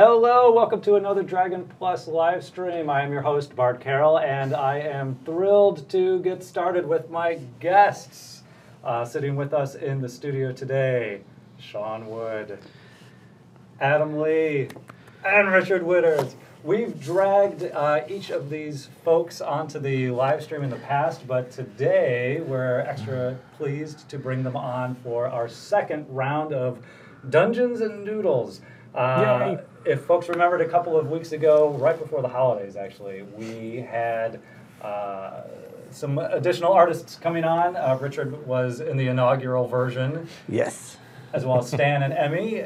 Hello, welcome to another Dragon Plus live stream. I am your host, Bart Carroll, and I am thrilled to get started with my guests. Sitting with us in the studio today, Sean Wood, Adam Lee, and Richard Witters. We've dragged each of these folks onto the live stream in the past, but today we're extra pleased to bring them on for our second round of Dungeons and Doodles. If folks remembered a couple of weeks ago, right before the holidays actually, we had some additional artists coming on. Richard was in the inaugural version. Yes. As well as Stan and Emmy,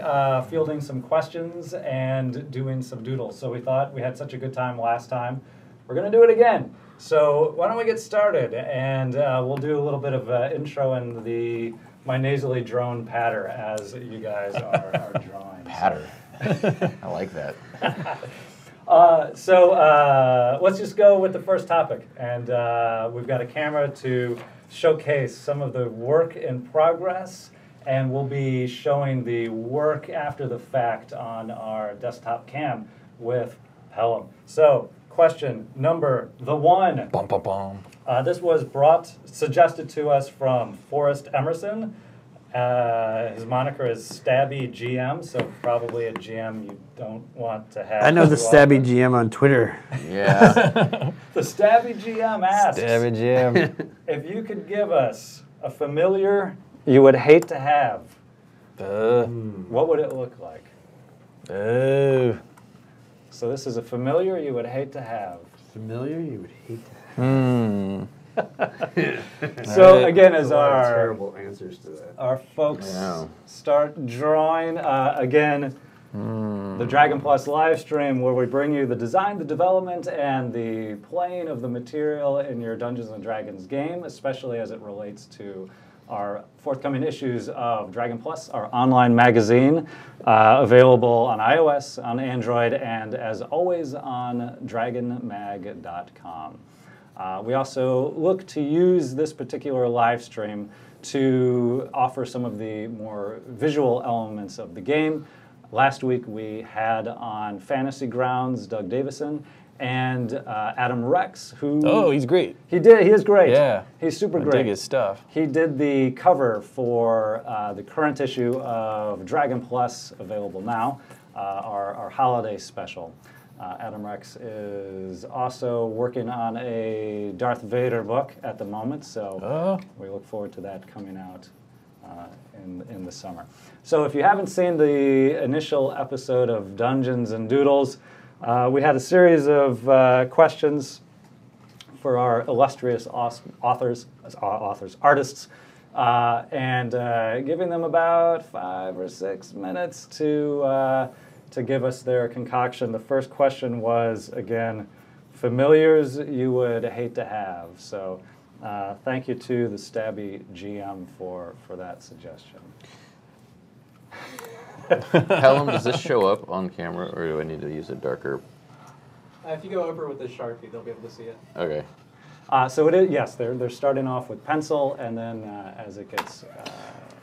fielding some questions and doing some doodles. So we thought we had such a good time last time, we're going to do it again. So why don't we get started, and we'll do a little bit of intro and my nasally drone patter as you guys are drawing. Patter. I like that. So let's just go with the first topic. And we've got a camera to showcase some of the work in progress. And we'll be showing the work after the fact on our desktop cam with Pelham. So question number one. Bum, bum, bum. This was suggested to us from Forrest Emerson. His moniker is Stabby GM, so probably a GM you don't want to have. I know the Stabby GM on Twitter. Yeah. The Stabby GM asks, Stabby GM. if you could give us a familiar you would hate to have, what would it look like? Oh. So this is a familiar you would hate to have. Familiar you would hate to have. So again, as terrible answers to that. our folks start drawing, again, the Dragon Plus live stream where we bring you the design, the development, and the playing of the material in your Dungeons & Dragons game, especially as it relates to our forthcoming issues of Dragon Plus, our online magazine, available on iOS, on Android, and as always on dragonmag.com. We also look to use this particular live stream to offer some of the more visual elements of the game. Last week we had on Fantasy Grounds Doug Davison and Adam Rex, who... Oh, he's great. He is great. Yeah. He's super I great. dig his stuff. He did the cover for the current issue of Dragon Plus, available now, our holiday special. Adam Rex is also working on a Darth Vader book at the moment, so we look forward to that coming out in the summer. So if you haven't seen the initial episode of Dungeons and Doodles, we had a series of questions for our illustrious artists, and giving them about 5 or 6 minutes to give us their concoction. The first question was, again, familiars you would hate to have. So thank you to the Stabby GM for that suggestion. Pelham, does this show up on camera, or do I need to use a darker? If you go over with the Sharpie, they'll be able to see it. Okay. So it is, yes, they're starting off with pencil, and then as it gets...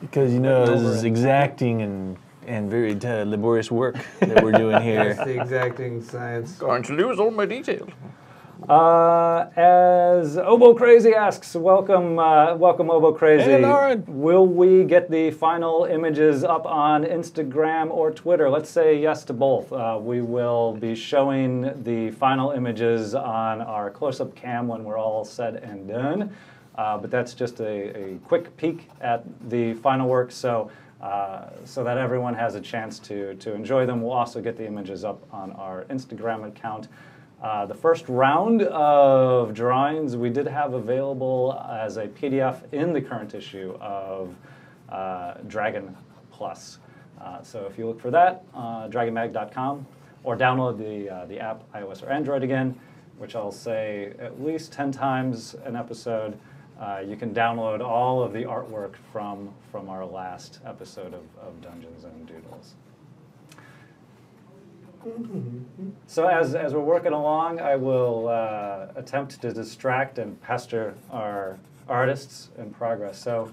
Because, you know, this is exacting and very laborious work that we're doing here. That's the exacting science. Going to lose all my details. As Obo Crazy asks, welcome Obo Crazy. Hey, Lauren. Will we get the final images up on Instagram or Twitter? Let's say yes to both. We will be showing the final images on our close-up cam when we're all said and done. But that's just a quick peek at the final work, so that everyone has a chance to enjoy them. We'll also get the images up on our Instagram account. The first round of drawings we did have available as a PDF in the current issue of Dragon Plus. So if you look for that, dragonmag.com, or download the app, iOS or Android again, which I'll say at least 10 times an episode. You can download all of the artwork from our last episode of Dungeons and Doodles. So as we're working along, I will attempt to distract and pester our artists in progress. So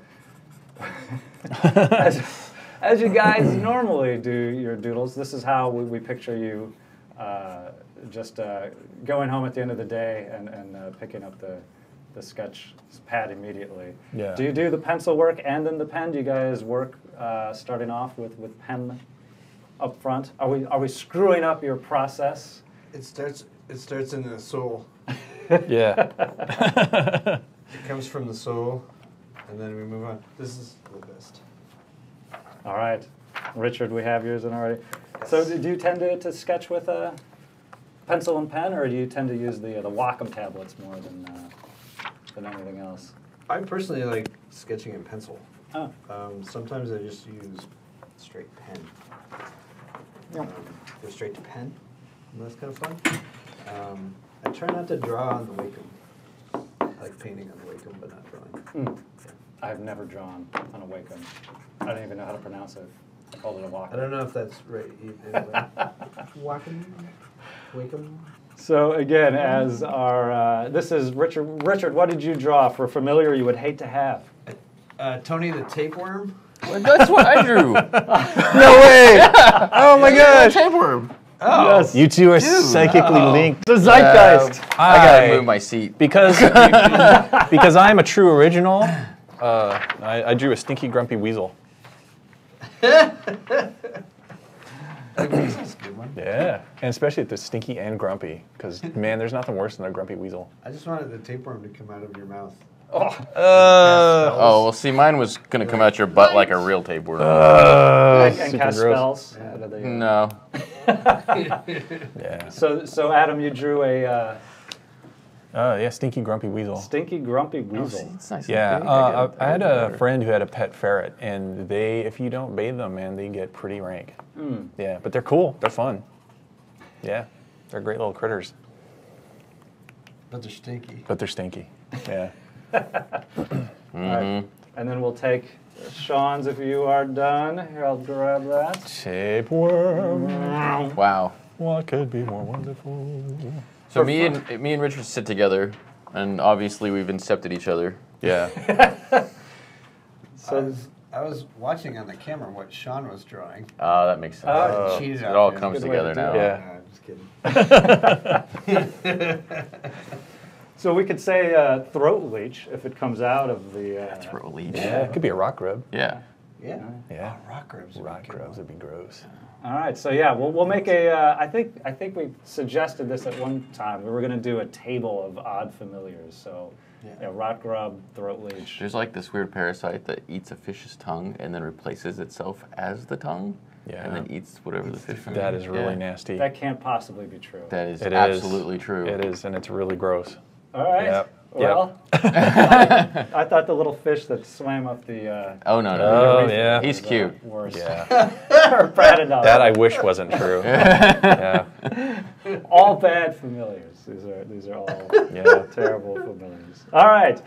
as you guys normally do your doodles, this is how we picture you just going home at the end of the day and picking up the sketch pad immediately. Yeah. Do you do the pencil work and then the pen? Do you guys work starting off with pen up front? Are we screwing up your process? It starts in the soul. Yeah. It comes from the soul, and then we move on. This is the best. All right. Richard, we have yours in already. So do you tend to sketch with a pencil and pen, or do you tend to use the Wacom tablets more than anything else? I personally like sketching in pencil. Oh. Sometimes I just use straight pen. Go straight to pen, and that's kind of fun. I try not to draw on the Wacom. I like painting on the Wacom, but not drawing. Mm. I've never drawn on a Wacom. I don't even know how to pronounce it. I called it a Wacom. I don't know if that's right either. Wacom? Wacom? So again, as our this is Richard. Richard, what did you draw for familiar you would hate to have? Tony the tapeworm. Well, that's what I drew. No way! Oh my gosh! Tapeworm. Oh, Yes. You two are psychically linked. The zeitgeist. I gotta move my seat. Because I'm a true original, I drew a stinky grumpy weasel. That's a good one. Yeah, and especially if they're stinky and grumpy, because man, there's nothing worse than a grumpy weasel. I just wanted the tapeworm to come out of your mouth. Oh, well, see, mine was gonna come out your butt like a real tapeworm. And super cast gross. spells. No. Yeah. So Adam, you drew a Yeah, stinky grumpy weasel. stinky grumpy weasel. It's nice. Yeah, I had a friend who had a pet ferret, and if you don't bathe them, man, they get pretty rank. Mm. Yeah, but they're cool. They're fun. Yeah, they're great little critters, But they're stinky. but they're stinky. Yeah. All right. And then we'll take Sean's if you are done. Here, I'll grab that. Tapeworm. Wow. What could be more wonderful? So me and Richard sit together, and obviously we've incepted each other. Yeah. So I was watching on the camera what Sean was drawing. Oh, that makes sense. I cheated It on all him. comes Good way to together do now. Yeah. I'm just kidding. So we could say throat leech if it comes out of the. Throat leech. Yeah, it could be a rock grub. Yeah. Yeah. Yeah. Oh, rock grubs. Rock grubs would be gross. All right, so yeah, we'll make a. I think we suggested this at one time. We were going to do a table of odd familiars. So, Yeah. rock grub, throat leech. There's like this weird parasite that eats a fish's tongue and then replaces itself as the tongue. Yeah. And then eats whatever the fish. That is really Yeah. nasty. That can't possibly be true. That is It is. absolutely true. It is, and it's really gross. All right. Yep. Well, I thought the little fish that swam up the. Oh, no, no. Oh, yeah. He's cute. Worse. Yeah. Or pratted out. That I wish wasn't true. Yeah. All bad familiars. These are all Yeah. terrible familiars. All right.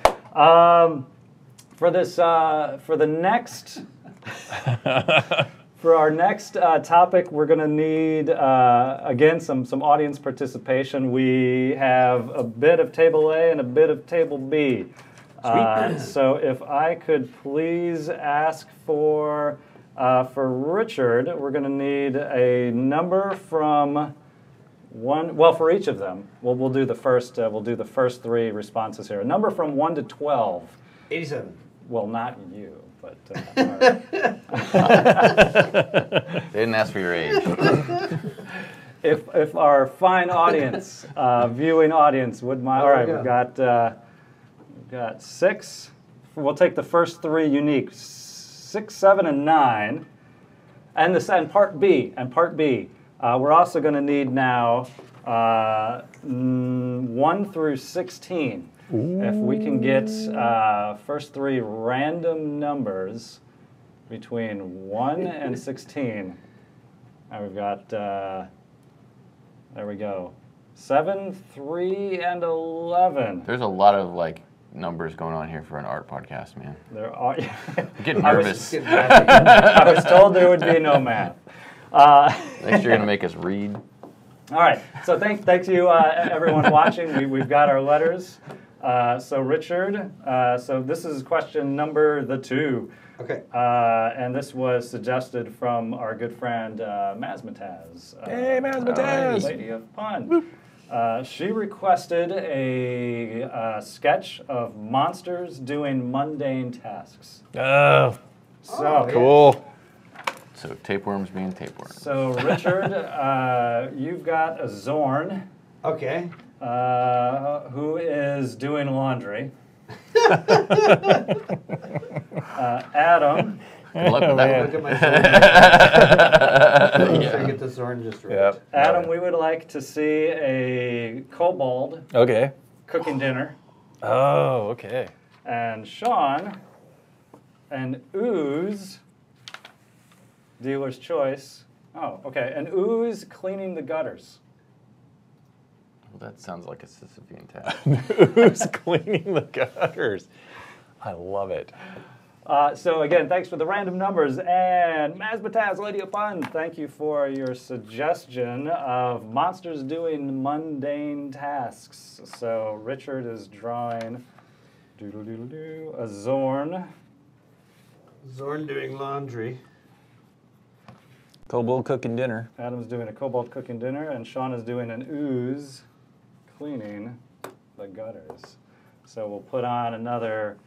For the next. For our next topic, we're going to need, again, some audience participation. We have a bit of Table A and a bit of Table B. So if I could please ask for Richard, we're going to need a number from one, well, for each of them. We'll do the first three responses here. A number from 1 to 12. 87. Well, not you. But all right. They didn't ask for your age. If our fine audience, viewing audience, would mind. All right, we've got 6. We'll take the first 3 unique: 6, 7, and 9, and part B. We're also going to need now 1 through 16. Ooh. If we can get first 3 random numbers between 1 and 16. And we've got, there we go, 7, 3, and 11. There's a lot of like numbers going on here for an art podcast, man. There are. I'm getting nervous. I was told there would be no math. Next you're going to make us read. All right, so thanks you everyone watching. We've got our letters. So Richard, so this is question number 2. Okay. And this was suggested from our good friend Mazmataz. Hey, Mazmataz! Lady of Pun. She requested a sketch of monsters doing mundane tasks. Oh, So cool. So tapeworms being tapeworms. So Richard, you've got a Zorn Okay. who is doing laundry. Adam. Good luck with that Look one. at my sword. Make sure I get the sword just right. Yep. Adam, we would like to see a kobold Okay. cooking dinner. Oh, okay. And Sean, an ooze, dealer's choice. Oh, okay. An ooze cleaning the gutters. Well, that sounds like a Sisyphean task. Who's cleaning the gutters? I love it. So again, thanks for the random numbers. And Mazmataz, Lady of Fun, thank you for your suggestion of monsters doing mundane tasks. So Richard is drawing a Zorn. Zorn doing laundry. Kobold cooking dinner. Adam's doing a kobold cooking dinner, and Sean is doing an ooze cleaning the gutters. So we'll put on another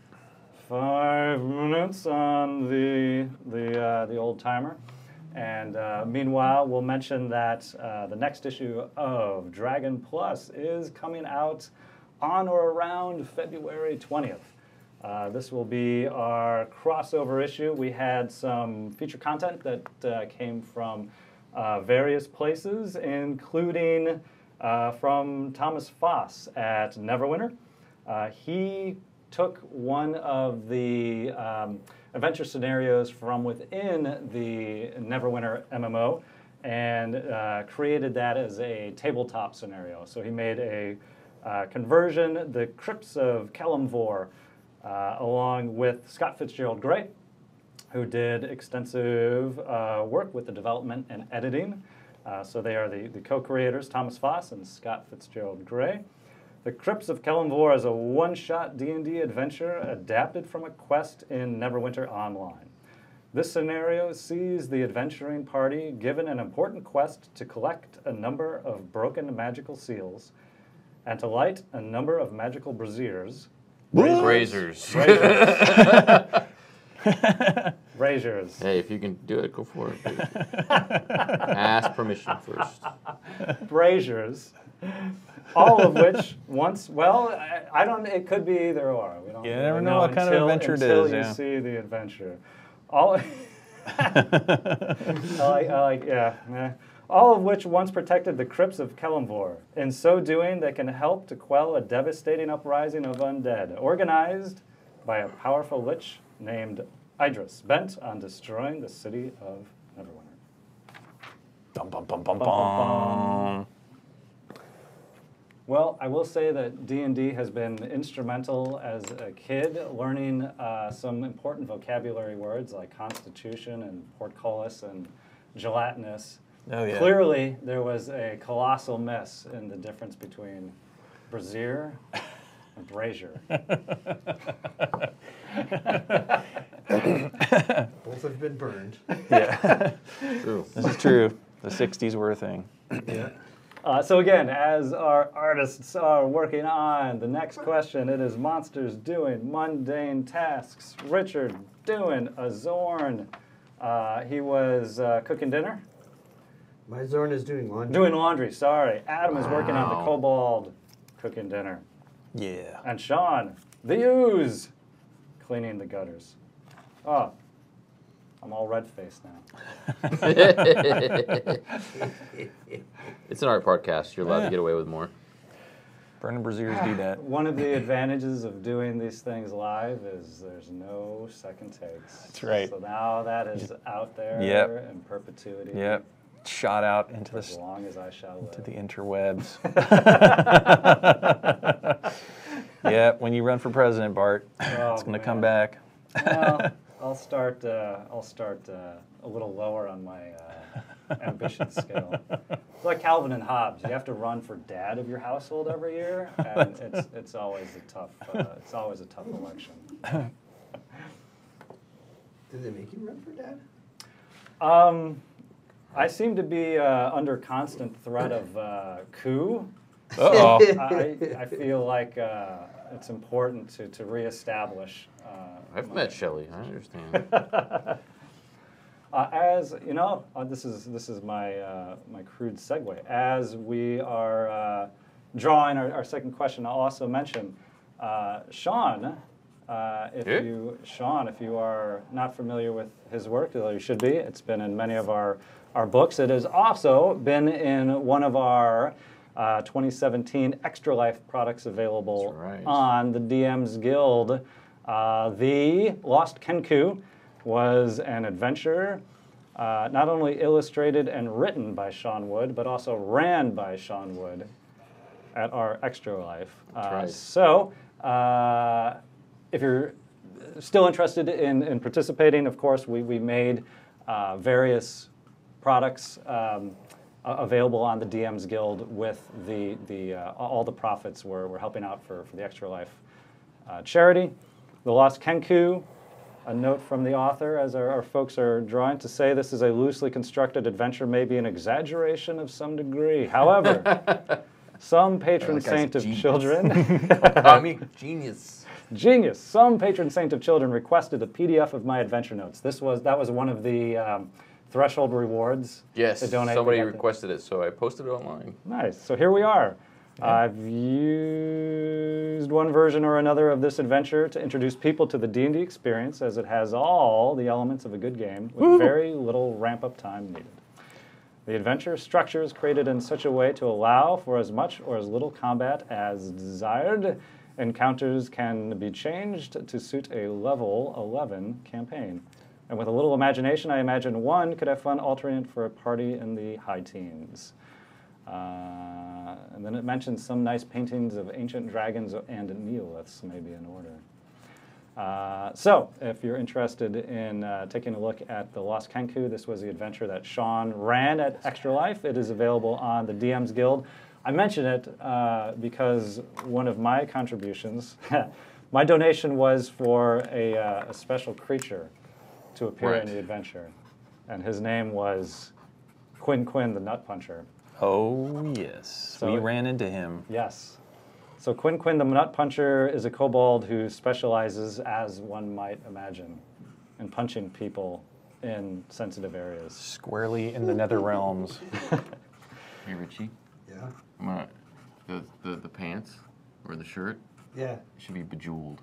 5 minutes on the old timer, and meanwhile we'll mention that the next issue of Dragon Plus is coming out on or around February 20th. This will be our crossover issue. We had some feature content that came from various places, including from Thomas Foss at Neverwinter. He took one of the adventure scenarios from within the Neverwinter MMO and created that as a tabletop scenario. So he made a conversion, the Crypts of Kelemvor, along with Scott Fitzgerald Gray, who did extensive work with the development and editing. So they are the co-creators, Thomas Foss and Scott Fitzgerald Gray. The Crypts of Kelemvor is a one-shot D&D adventure adapted from a quest in Neverwinter Online. This scenario sees the adventuring party given an important quest to collect a number of broken magical seals and to light a number of magical braziers. Razors. Braziers. Hey, if you can do it, go for it. Dude. Ask permission first. Braziers. All of which once, well, I don't, it could be either or. We don't You really never know what kind of adventure it until is, you yeah. see the adventure. All, I like, yeah. All of which once protected the Crypts of Kelemvor. In so doing, they can help to quell a devastating uprising of undead, organized by a powerful lich named Idris, bent on destroying the city of Neverwinter. Bum, bum, bum, bum, bum. Well, I will say that D&D has been instrumental as a kid, learning some important vocabulary words like constitution and portcullis and gelatinous. Oh, yeah. Clearly, there was a colossal miss in the difference between brazier and brazier. Both have been burned. Yeah. True. This is true. The 60s were a thing. Yeah. So again, as our artists are working on the next question, it is monsters doing mundane tasks. Richard doing a Zorn. He was cooking dinner. My Zorn is doing laundry. Doing laundry, sorry. Adam is working on the Wow. kobold cooking dinner. Yeah. And Sean, the ooze, cleaning the gutters. Oh, I'm all red-faced now. It's an art podcast. You're allowed Yeah. to get away with more. Burning braziers do that. One of the advantages of doing these things live is there's no second takes. That's right. So now that is out there Yep. in perpetuity. Yep. Shot out into For as the long as I shall live. to the interwebs. Yeah, when you run for president, Bart, it's going to come man. back. Well, I'll start a little lower on my ambition scale. It's like Calvin and Hobbes. You have to run for dad of your household every year, and it's always a tough election. Did they make you run for dad? I seem to be under constant threat of coup. Uh-oh. I feel like it's important to reestablish. I've met Shelley. I understand. As you know, this is my my crude segue. As we are drawing our second question, I'll also mention Sean. If you are not familiar with his work, though you should be, it's been in many of our books. It has also been in one of our 2017 Extra Life products available on the DM's Guild. The Lost Kenku was an adventure not only illustrated and written by Sean Wood, but also ran by Sean Wood at our Extra Life. So, if you're still interested in participating, of course, we made various products available on the DM's Guild with all the profits we're helping out for the Extra Life charity. The Lost Kenku, a note from the author as our folks are drawing to say this is a loosely constructed adventure, maybe an exaggeration of some degree. However, some patron saint of children. I mean, genius. Genius. Some patron saint of children requested a PDF of my adventure notes. That was one of the threshold rewards. Yes, to donate. somebody requested it, so I posted it online. Nice. So here we are. I've used one version or another of this adventure to introduce people to the D&D experience, as it has all the elements of a good game with very little ramp-up time needed. The adventure structure is created in such a way to allow for as much or as little combat as desired. Encounters can be changed to suit a level 11 campaign. And with a little imagination, I imagine one could have fun altering it for a party in the high teens. And then it mentions some nice paintings of ancient dragons and neoliths may be in order. So, if you're interested in taking a look at the Lost Kenku, this was the adventure that Sean ran at Extra Life. It is available on the DM's Guild. I mention it because one of my contributions, my donation was for a special creature to appear in the adventure. And his name was Quinn the Nut Puncher. Oh, yes. So we ran into him. Yes. So Quinn the Nut Puncher is a kobold who specializes, as one might imagine, in punching people in sensitive areas. Squarely in the nether realms. Hey, Richie. Yeah. I'm gonna, the pants or the shirt. Yeah. Should be bejeweled.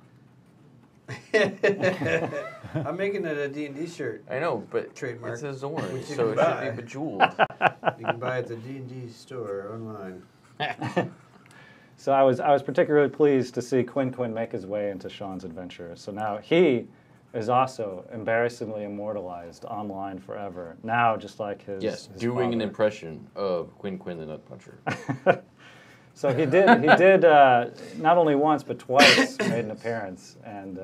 I'm making it a D&D shirt. I know, but Trademark. it says orange, Which you so can it buy. should be bejeweled. You can buy it at the D&D store online. So I was particularly pleased to see Quinn make his way into Sean's adventure. So now he is also embarrassingly immortalized online forever. Now, just like his Yes, his doing an father. impression of Quinn the Nut Puncher. So he did not only once but twice made an appearance and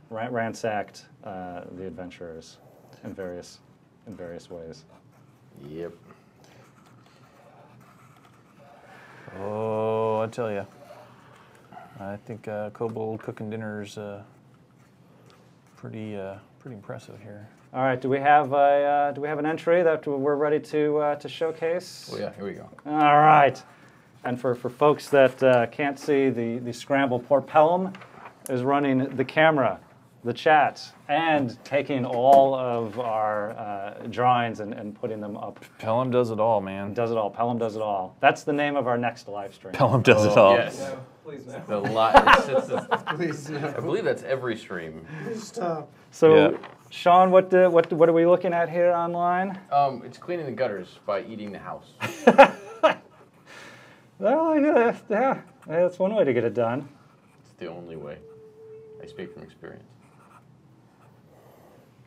ransacked the adventurers in various ways. Yep. Oh, I tell you, I think kobold cooking dinner's pretty impressive here. All right, do we have an entry that we're ready to showcase? Oh yeah, here we go. All right. And for folks that can't see, the Scramble, poor Pelham is running the camera, the chat, and taking all of our drawings and putting them up. Pelham does it all, man. Does it all. Pelham does it all. That's the name of our next live stream. Pelham does it all. Yes. No, please no. The lot. Please no. I believe that's every stream. Please stop. So, Yeah. Sean, what are we looking at here online? It's cleaning the gutters by eating the house. Well, yeah, that's one way to get it done. It's the only way. I speak from experience.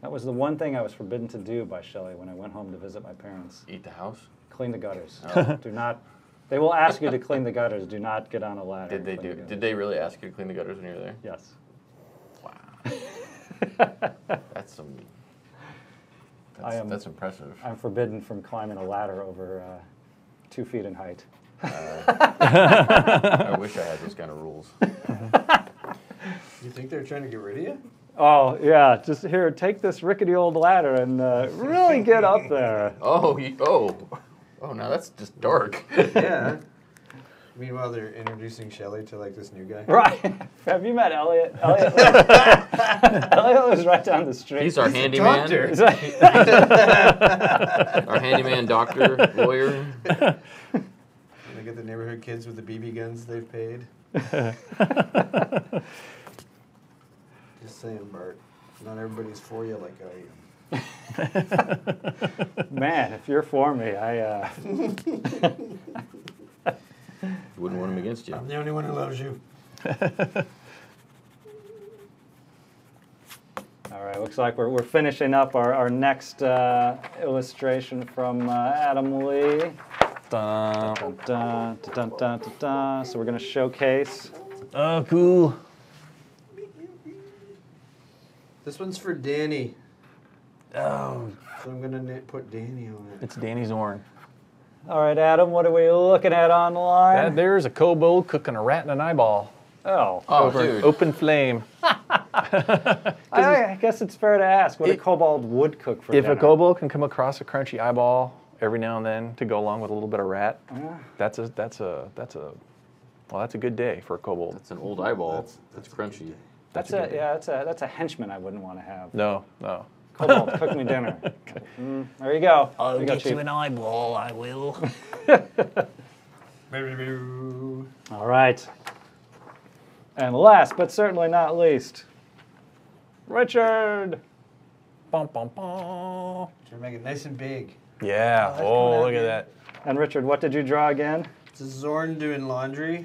That was the one thing I was forbidden to do by Shelley when I went home to visit my parents. Eat the house? Clean the gutters. Oh. Do not. They will ask you to clean the gutters. Do not get on a ladder. Did they and clean do? the gutters. Did they really ask you to clean the gutters when you were there? Yes. Wow. That's some. That's impressive. I'm forbidden from climbing a ladder over 2 feet in height. I wish I had those kind of rules. You think they're trying to get rid of you? Oh, yeah, just here, take this rickety old ladder and really get up there. Oh, oh, now that's just dark. Yeah. Meanwhile, they're introducing Shelley to like this new guy. Right. Have you met Elliot? Elliot lives right down the street. He's our handyman. Doctor. He's like- Our handyman, doctor, lawyer. They get the neighborhood kids with the BB guns they've paid. Just saying, Bart. Not everybody's for you like I am. Man, if you're for me, I... You wouldn't want him against you. I'm the only one who loves you. All right, looks like we're finishing up our next illustration from Adam Lee. Dun. Dun, dun, dun, dun, dun, dun. So we're going to showcase. Oh, cool. This one's for Danny. Oh, So I'm going to put Danny on it. it's Danny Zorn. All right, Adam, what are we looking at online? There's a kobold cooking a rat in an eyeball. Oh, Oh, Over dude. open flame. I guess it's fair to ask what a kobold would cook for If dinner. a kobold can come across a crunchy eyeball every now and then to go along with a little bit of rat, that's a good day for a kobold. That's an old eyeball. That's crunchy. That's a that's a henchman I wouldn't want to have. No. Kobold, cook me dinner. There you go. I'll There you go, get you Chief. an eyeball, I will. All right. And last but certainly not least, Richard. Bum, bum, bum. Should make it nice and big. Yeah. that's Oh, coming look out at good. that. And Richard, what did you draw again? It's a Zorn doing laundry.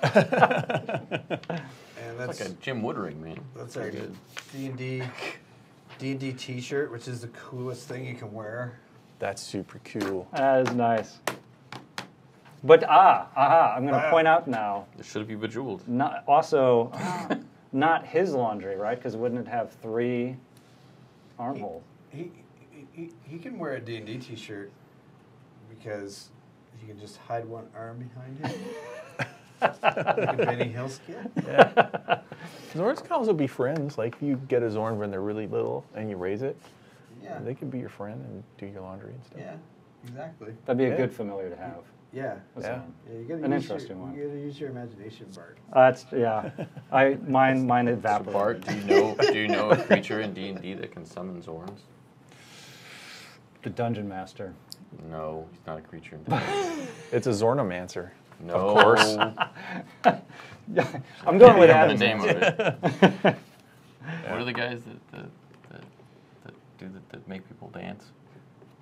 And It's like a Jim Woodring, man. that's Very our good. D&D t-shirt, which is the coolest thing you can wear. That's super cool. That is nice. But I'm going to point out now, It should be bejeweled. not his laundry, right? Because wouldn't it have 3 armholes? He can wear a D&D t-shirt because he can just hide one arm behind him. Like a Benny Hill skit. Yeah. Zorns can also be friends. Like if you get a Zorn when they're really little and you raise it, Yeah. they could be your friend and do your laundry and stuff. Yeah, exactly. That'd be a Yeah. good familiar to have. Yeah. a Yeah. Zorn. Yeah, you gotta An use interesting one. You gotta use your imagination, Bart. That's mine So evaporated. Bart, do you know a creature in D&D that can summon Zorns? The Dungeon Master. No, he's not a creature in D&D. It's a Zornomancer. No. Of course. I'm going with the Adam's name of answer. it. What are the guys that make people dance?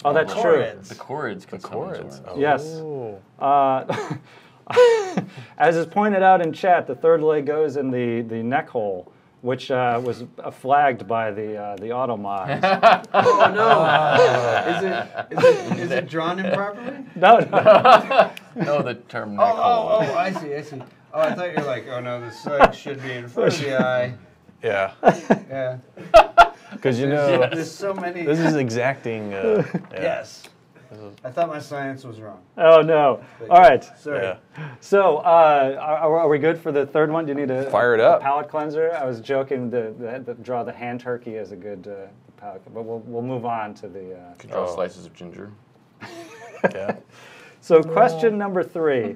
Oh, that's The true. Chorids. The Chorids can summon Chorids. Zorns. Yes. Oh. As is pointed out in chat, the third leg goes in the neck hole, which was flagged by the auto mods. Oh no! Is it drawn improperly? No. No, the term neck hole. Oh, I see. Oh, I thought you were like, oh no, the side should be in front of the eye. Yeah. Yeah. Because you know, There's so many. this is exacting. Yeah. Yes. I thought my science was wrong. Oh no. All right. Sorry. Yeah. So are we good for the third one? Do you need a Fire it up. palate cleanser? I was joking. The draw the hand turkey as a good palate, but we'll move on to the. Could draw slices of ginger. Yeah. So question number 3.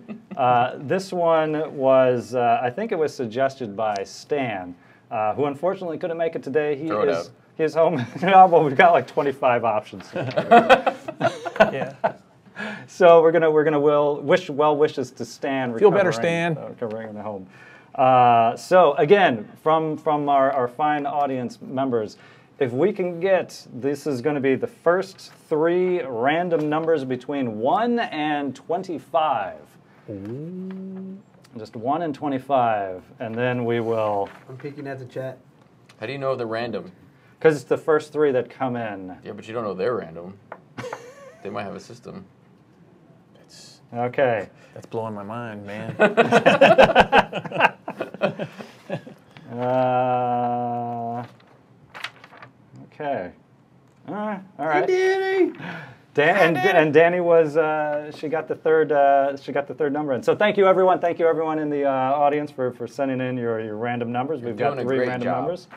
This one was, I think it was suggested by Stan, who unfortunately couldn't make it today. Throw it out. He's home. Well, we've got like 25 options. Yeah. So we're gonna wish well wishes to Stan. Feel better, recovering- Stan. Recovering at home. So again, from our fine audience members, if we can get, this is going to be the first 3 random numbers between 1 and 25. Just 1 and 25, and then we will, I'm peeking at the chat. How do you know they're random? because it's the first 3 that come in. Yeah, but you don't know they're random. They might have a system. Okay. That's blowing my mind, man. Okay. All right. Danny! Dan and Danny was she got the third number in. So thank you everyone. Thank you everyone in the audience for sending in your random numbers. We've got doing a 3 great random job. numbers.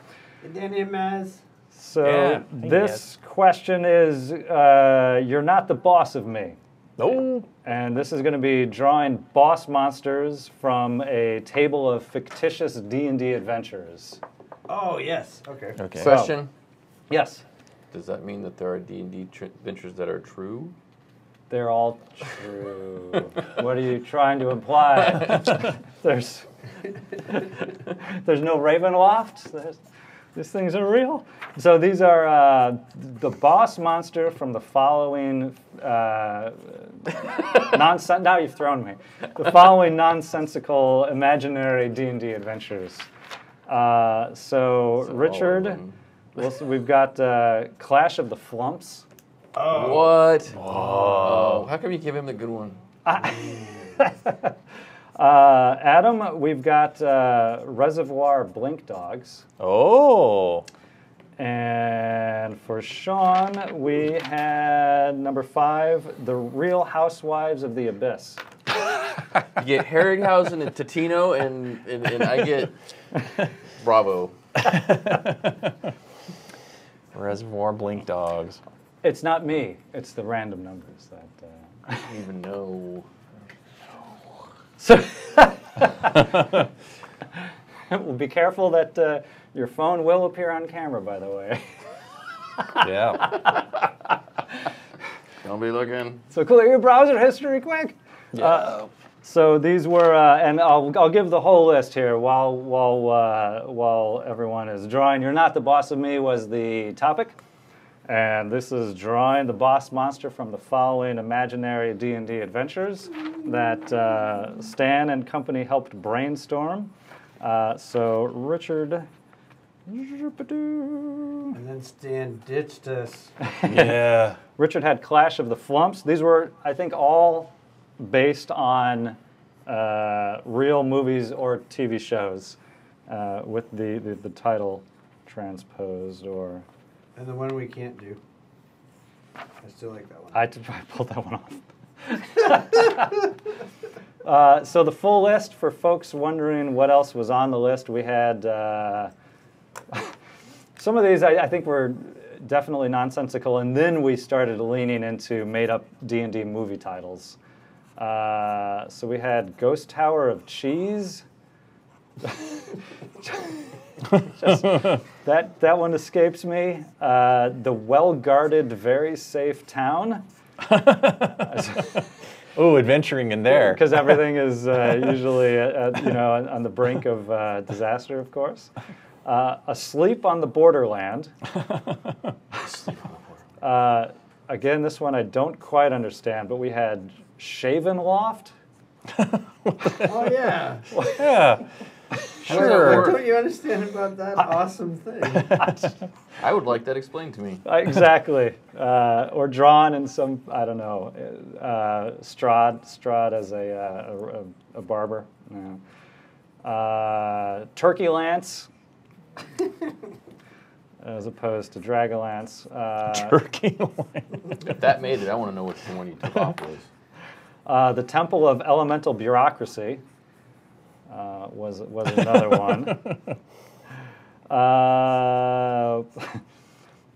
Danny and Maz. So Yeah, this question is you're not the boss of me. Oh. And this is going to be drawing boss monsters from a table of fictitious D&D adventures. Oh, yes. Okay. Okay. Question. Yes. Does that mean that there are D&D adventures that are true? They're all true. What are you trying to imply? There's no Ravenloft? These things are real? So these are the boss monster from the following now you've thrown me. The following nonsensical imaginary D&D adventures. So Richard, we've got Clash of the Flumps. Oh. What? Oh. How come you give him the good one? Adam, we've got Reservoir Blink Dogs. Oh. And for Sean, we had number 5, The Real Housewives of the Abyss. You get Harryhausen and Totino, and I get Bravo. Reservoir Blink Dogs. It's not me. It's the random numbers that. I don't even know. So, well, be careful that your phone will appear on camera, by the way. Yeah. Don't be looking. So clear your browser history quick. Yeah. So these were, and I'll give the whole list here while everyone is drawing. You're not the boss of me was the topic, and this is drawing the boss monster from the following imaginary D&D adventures that Stan and company helped brainstorm. So Richard. And then Stan ditched us. Yeah. Richard had Clash of the Flumps. These were, I think, all based on real movies or TV shows with the title transposed or... And the one we can't do. I still like that one. I pulled that one off. So the full list, for folks wondering what else was on the list, we had... some of these I think were definitely nonsensical, and then we started leaning into made-up D&D movie titles. So we had Ghost Tower of Cheese. That one escapes me. The Well-Guarded, Very Safe Town. Oh, adventuring in there. Because everything is usually on the brink of disaster, of course. Asleep on the Borderland. Again, this one I don't quite understand, but we had Shaven Loft. Oh, yeah. Yeah. Sure. What don't you understand about that awesome thing? I would like that explained to me. Exactly. Or drawn in some, I don't know, Strahd as a barber. Yeah. Turkey Lance. As opposed to Dragonlance. Turkey. If that made it, I want to know which one you took off was. The Temple of Elemental Bureaucracy was another one.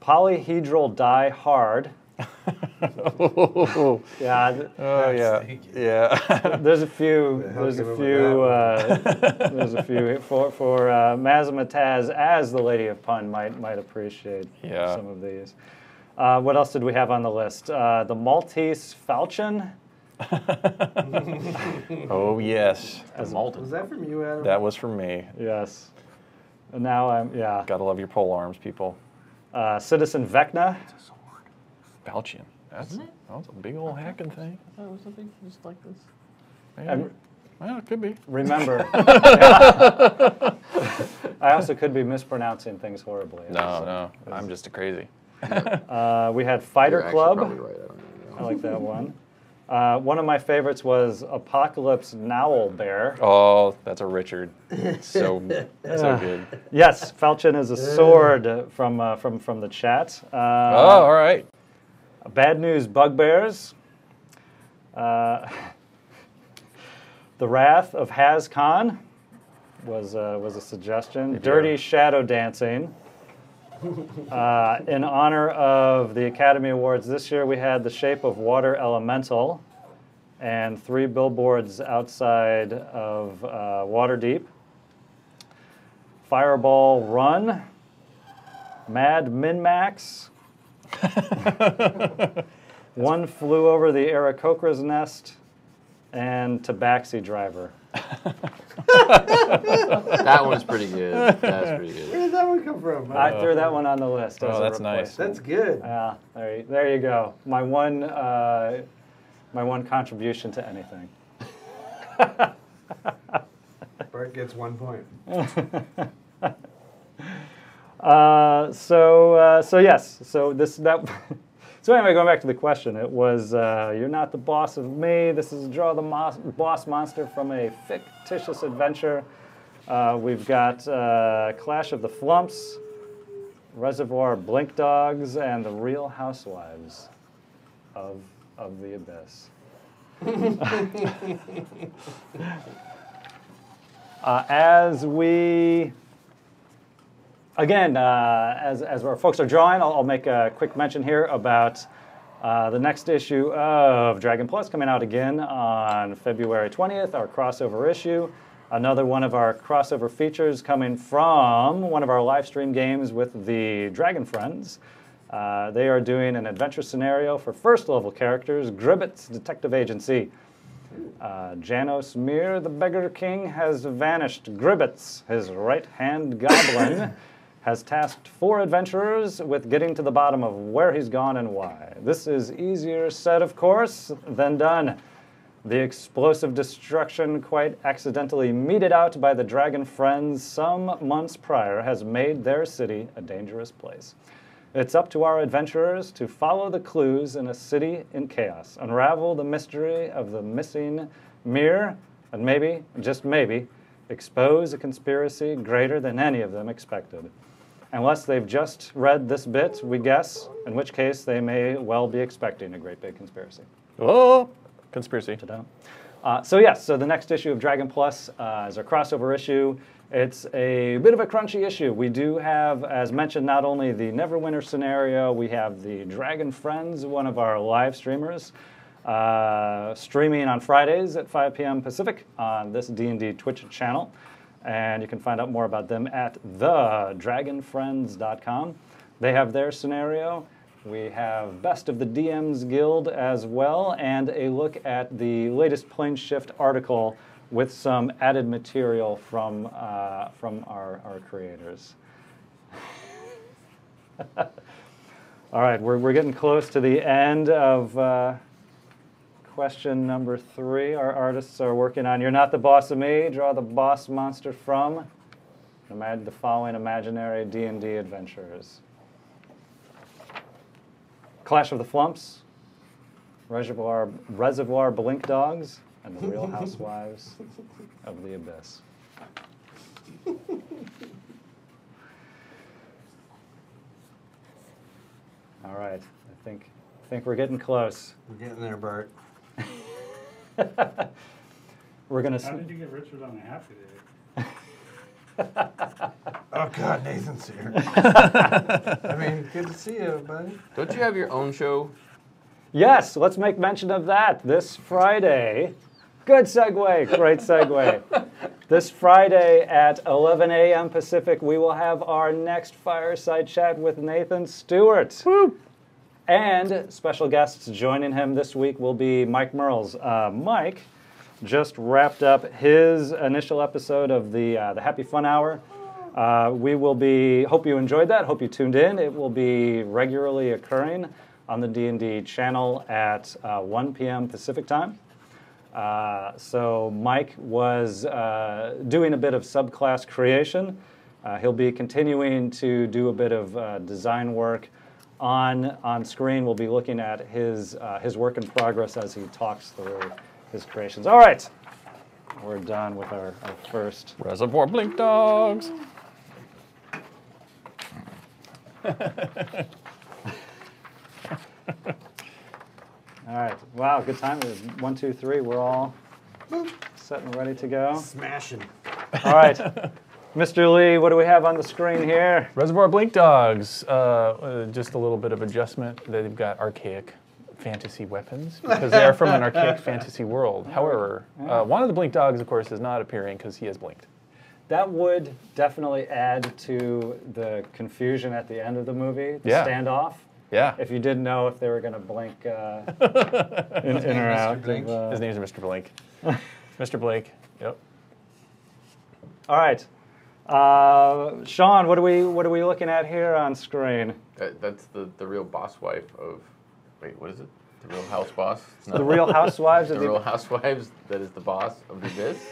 Polyhedral Die Hard. Oh. Yeah. Oh yeah. Yeah. There's a few. There's a few for Mazamataz, as the Lady of Pun might appreciate some of these. What else did we have on the list? The Maltese Falcon. Oh yes. Was that from you, Adam? That was from me. Yes. And now Gotta love your pole arms, people. Citizen Vecna. It's a sword. Falchion. That was a big old hacking thing. I thought it was something just like this. Maybe. Well, it could be. Remember. I also could be mispronouncing things horribly. No. I'm just a crazy. We had Fighter You're Club. actually probably right. I don't know. I like that one. One of my favorites was Apocalypse Nowl Bear. Oh, that's a Richard. So good. Yes, Falchion is a sword from the chat. Oh, all right. Bad news bugbears. The Wrath of Haz Khan was a suggestion. Dirty Shadow Dancing. In honor of the Academy Awards this year, we had The Shape of Water Elemental and 3 billboards outside of Waterdeep. Fireball Run. Mad Min-Max. One Flew Over the Aarakocra's Nest. And Tabaxi Driver. That one's pretty good. That's pretty Where good. did that one come from? I threw that one on the list. As Oh, a that's nice. That's good. Yeah, there you go. My one contribution to anything. Bart gets 1 point. So yes. So anyway, going back to the question, it was you're not the boss of me. This is Draw the Boss Monster from a fictitious adventure. We've got Clash of the Flumps, Reservoir Blink Dogs, and the Real Housewives of the Abyss. As we, again, as our folks are drawing, I'll make a quick mention here about the next issue of Dragon Plus coming out again on February 20th, our crossover issue. Another one of our crossover features coming from one of our live stream games with the Dragon Friends. They are doing an adventure scenario for first level characters, Gribbet's Detective Agency. Janos Mir, the Beggar King, has vanished. Gribbets, his right-hand goblin, has tasked 4 adventurers with getting to the bottom of where he's gone and why. This is easier said, of course, than done. The explosive destruction quite accidentally meted out by the Dragon Friends some months prior has made their city a dangerous place. It's up to our adventurers to follow the clues in a city in chaos, unravel the mystery of the missing Mir, and maybe, just maybe, expose a conspiracy greater than any of them expected. Unless they've just read this bit, we guess, in which case they may well be expecting a great big conspiracy. Oh, conspiracy. Ta-da. So the next issue of Dragon Plus is our crossover issue. It's a bit of a crunchy issue. We do have, as mentioned, not only the Neverwinter scenario, we have the Dragon Friends, one of our live streamers, streaming on Fridays at 5 p.m. Pacific on this D&D Twitch channel. And you can find out more about them at thedragonfriends.com. They have their scenario. We have Best of the DMs Guild as well, and a look at the latest Plane Shift article with some added material from our creators. All right, we're getting close to the end of question number 3. Our artists are working on You're Not the Boss of Me, Draw the Boss Monster from the following imaginary D&D adventures. Clash of the Flumps, Reservoir Blink Dogs, and the Real Housewives of the Abyss. All right, I think we're getting close. We're getting there, Bart. We're gonna. How did you get Richard on the Happy Day? Oh God, Nathan's here. I mean, good to see you, buddy. Don't you have your own show? Yes, let's make mention of that this Friday. Good segue, great segue. This Friday at 11 a.m. Pacific, we will have our next fireside chat with Nathan Stewart. Woo! And special guests joining him this week will be Mike Merles. Mike just wrapped up his initial episode of the Happy Fun Hour. Hope you enjoyed that, hope you tuned in. It will be regularly occurring on the D&D channel at 1 p.m. Pacific time. So Mike was doing a bit of subclass creation. He'll be continuing to do a bit of design work on screen. We'll be looking at his work in progress as he talks through his creations. All right, we're done with our first. Reservoir Blink Dogs. All right. Wow, good time. 1, 2, 3. We're all set and ready to go. Smashing. All right. Mr. Lee, what do we have on the screen here? Reservoir Blink Dogs. Just a little bit of adjustment. They've got archaic fantasy weapons because they are from an archaic fantasy world. However, one of the Blink Dogs, of course, is not appearing because he has blinked. That would definitely add to the confusion at the end of the movie, the Yeah. standoff. Yeah. If you didn't know if they were going to blink in or out. Blink? His name's Mr. Blink. Mr. Blake. Yep. All right. Sean, what are we looking at here on screen? That's the real boss wife of. Wait, what is it? The real house boss? It's not The Real Housewives the of the Real Housewives. That is the boss of the Abyss.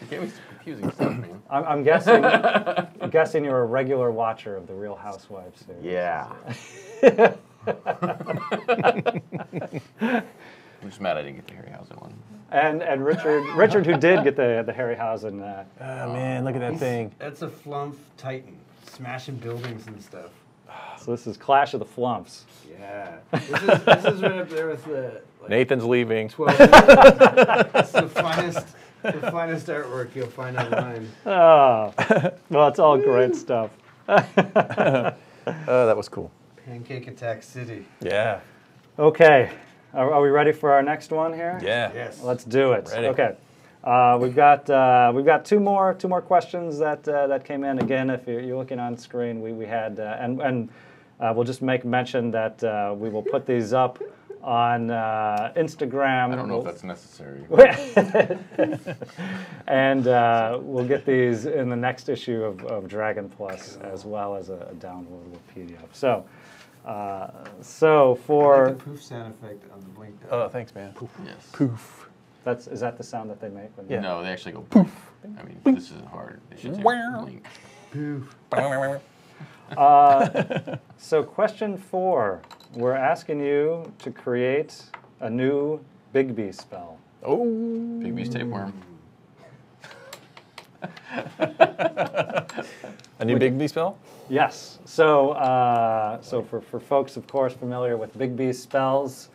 You gave me some confusing stuff, man. I'm guessing you're a regular watcher of the Real Housewives series. Yeah. I'm just mad I didn't get the Harryhausen one. And Richard, who did get the Harryhausen. Oh, man, look at that thing. That's a flump titan, smashing buildings and stuff. So this is Clash of the Flumps. Yeah. This is right up there with the Nathan's leaving. 12. It's the finest artwork you'll find online. Oh, well, it's all great stuff. Oh, that was cool. Pancake Attack City. Yeah. Okay, are we ready for our next one here? Yeah. Yes. Let's do it. Ready. Okay. We've got two more questions that came in. Again, if you're looking on screen, we had and we'll just make mention that we will put these up on Instagram. I don't know if that's necessary. And we'll get these in the next issue of Dragon Plus, as well as a downloadable PDF. So I for like the poof sound effect on the blink. Oh, thanks, man. Yes. Poof. is that the sound that they make? When Yeah. No, they actually go poof. I mean, this isn't hard. They should say blink. Poof. So question 4, we're asking you to create a new Bigby spell. Oh. Big Beast tapeworm. A new Bigby spell? Yes. So for folks, of course, familiar with Bigby spells,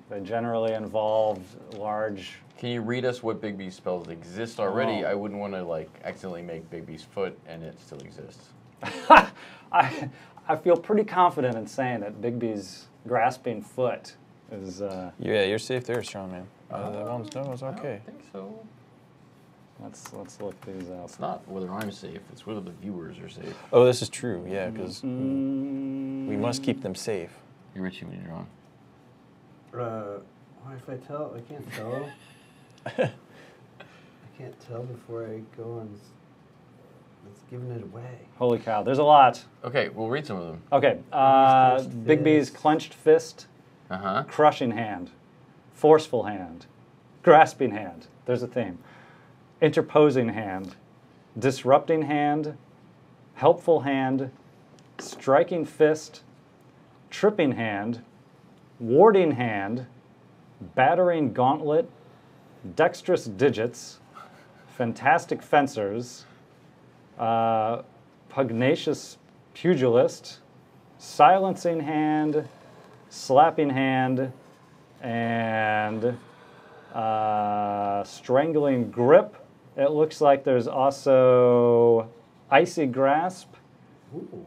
they generally involve large. Can you read us what Big Beast spells exist already? Oh. I wouldn't want to like accidentally make Big Beast foot and it still exists. I feel pretty confident in saying that Bigby's grasping foot is. Yeah, you're safe there, Sean, man. That one's okay. I think so. Let's look these up. It's not whether I'm safe, it's whether the viewers are safe. Oh, this is true, yeah, because we must keep them safe. You're Richie when you're on. What if I tell? I can't tell. I can't tell before I go on. It's giving it away. Holy cow! There's a lot. Okay, we'll read some of them. Okay. Clenched Bigby's fist. clenched fist, Uh-huh. crushing hand, forceful hand, grasping hand. There's a theme. Interposing hand, disrupting hand, helpful hand, striking fist, tripping hand, warding hand, battering gauntlet, dexterous digits, fantastic fencers, pugnacious pugilist, silencing hand, slapping hand, and strangling grip. It looks like there's also icy grasp Ooh.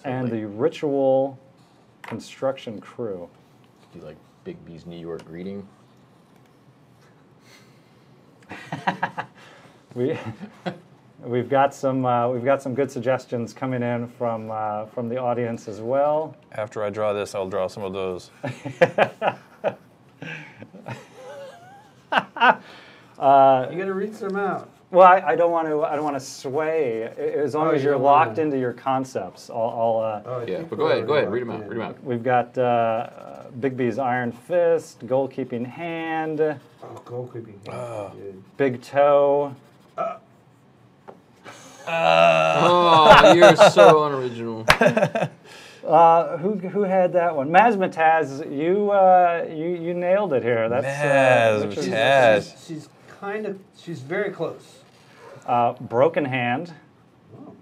and like- the ritual construction crew. Do you like Big B's New York greeting? We've got some good suggestions coming in from the audience as well. After I draw this, I'll draw some of those. You gotta read some out. Well, I don't want to sway as long Oh, as you you're don't locked wanna- into your concepts. Oh, I Yeah, think but go ahead, we're read them out, locked read them in. out. We've got Bigby's iron fist, goalkeeping hand, Oh, goalkeeping. Dude. big toe. Oh, you're so unoriginal. Who had that one? Mazmataz, you nailed it here. That's Mazmataz. She's very close. broken hand. Oh.